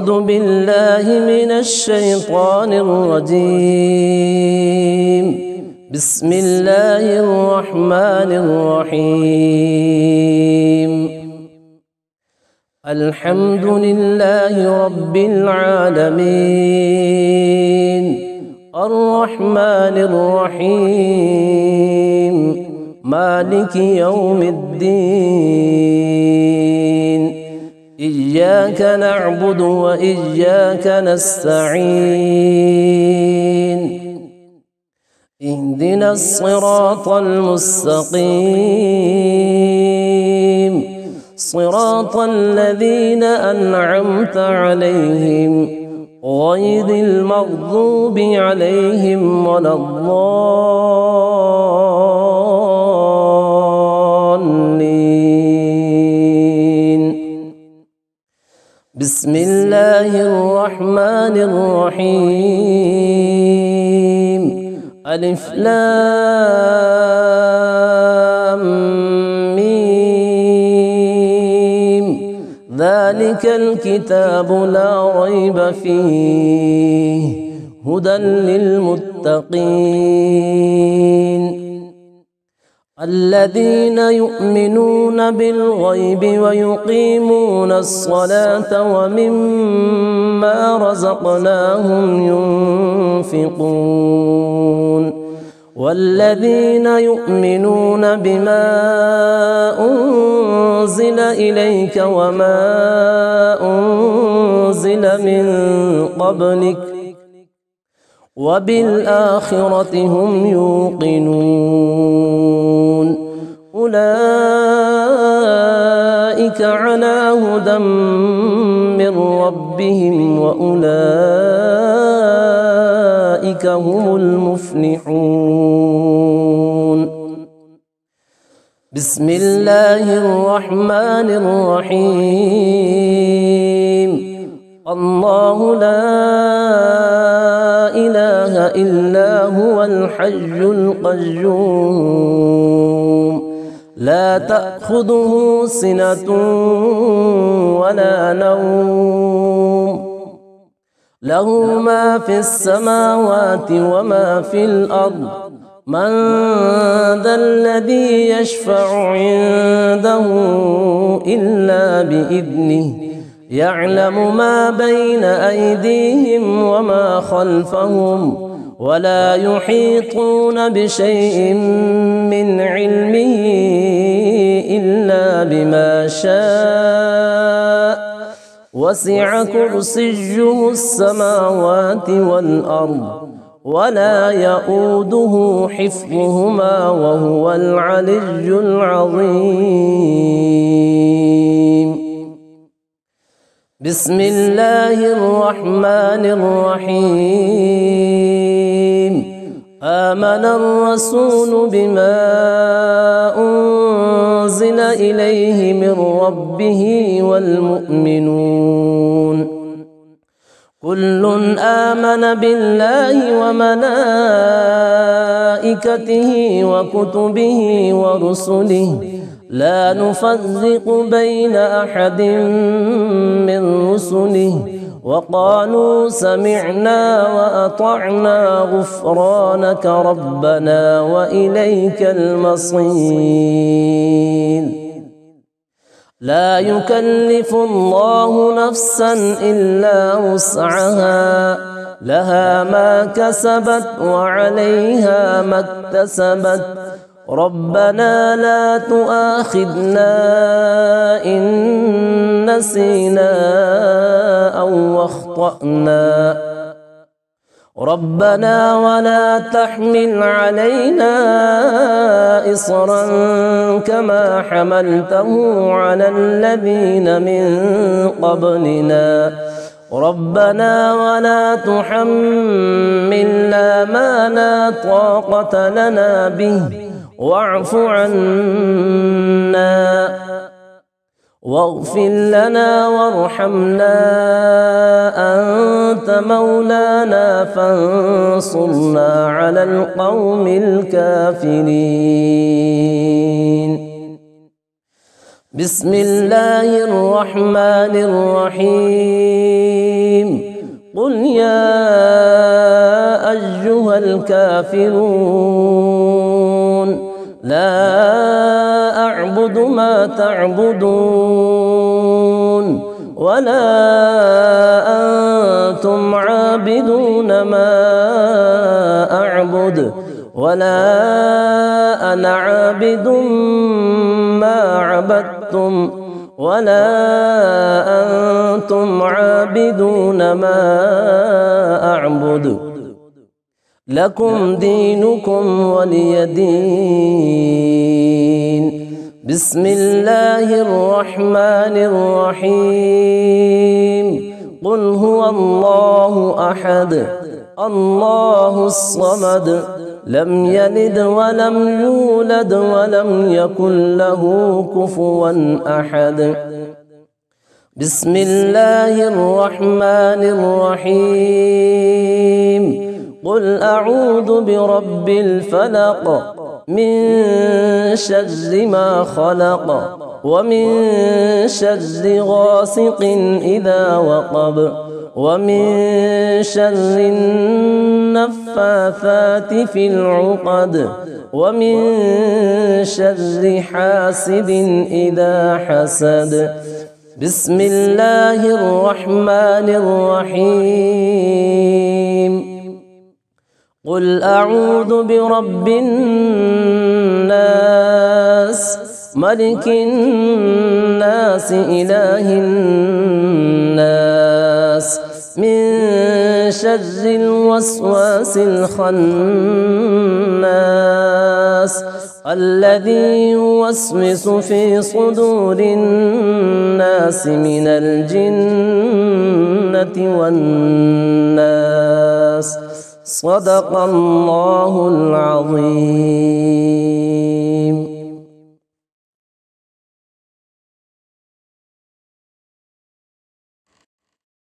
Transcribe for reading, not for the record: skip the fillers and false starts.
أعوذ بالله من الشيطان الرجيم. بسم الله الرحمن الرحيم. الحمد لله رب العالمين، الرحمن الرحيم، مالك يوم الدين. إياك نعبد وإياك نستعين. اهدنا الصراط المستقيم، صراط الذين أنعمت عليهم غير المغضوب عليهم ولا الضالين. بسم الله الرحمن الرحيم. ألف لام ميم. ذلك الكتاب لا ريب فيه هدى للمتقين الذين يؤمنون بالغيب ويقيمون الصلاة ومما رزقناهم ينفقون والذين يؤمنون بما أنزل إليك وما أنزل من قبلك وبالآخرة هم يوقنون أولئك على هدى من ربهم وأولئك هم المفلحون. بسم الله الرحمن الرحيم. الله لا إله إلا هو الحي القيوم لا تأخذه سنة ولا نوم له ما في السماوات وما في الأرض من ذا الذي يشفع عنده إلا بإذنه يعلم ما بين أيديهم وما خلفهم ولا يحيطون بشيء من علمه إلا بما شاء وسع كرسيه السماوات والأرض ولا يؤوده حفظهما وهو العلي العظيم. بسم الله الرحمن الرحيم. آمن الرسول بما أنزل إليه من ربه والمؤمنون كل آمن بالله وملائكته وكتبه ورسله لا نفرق بين أحد من رسله وقالوا سمعنا وأطعنا غفرانك ربنا وإليك المصير. لا يكلف الله نفسا إلا وسعها لها ما كسبت وعليها ما اكتسبت ربنا لا تؤاخذنا إن نسينا أو أخطأنا ربنا ولا تحمل علينا إصرا كما حملته على الذين من قبلنا ربنا ولا تحملنا ما لا طاقة لنا به واعف عنا واغفر لنا وارحمنا أنت مولانا فانصرنا على القوم الكافرين. بسم الله الرحمن الرحيم قل يا أيها الكافرون لا أعبد ما تعبدون ولا أنتم عابدون ما أعبد ولا أنا عابد ما عبدتم ولا أنتم عابدون ما أعبد لكم دينكم ولي دين. بسم الله الرحمن الرحيم قل هو الله أحد الله الصمد لم يلد ولم يولد ولم يكن له كفوا أحد. بسم الله الرحمن الرحيم قل أعوذ برب الفلق من شر ما خلق ومن شر غاسق إذا وقب ومن شر النفاثات في العقد ومن شر حاسد إذا حسد. بسم الله الرحمن الرحيم قل أعوذ برب الناس ملك الناس إله الناس من شر الوسواس الخناس الذي يوسوس في صدور الناس من الجنة والناس. صدق الله العظيم.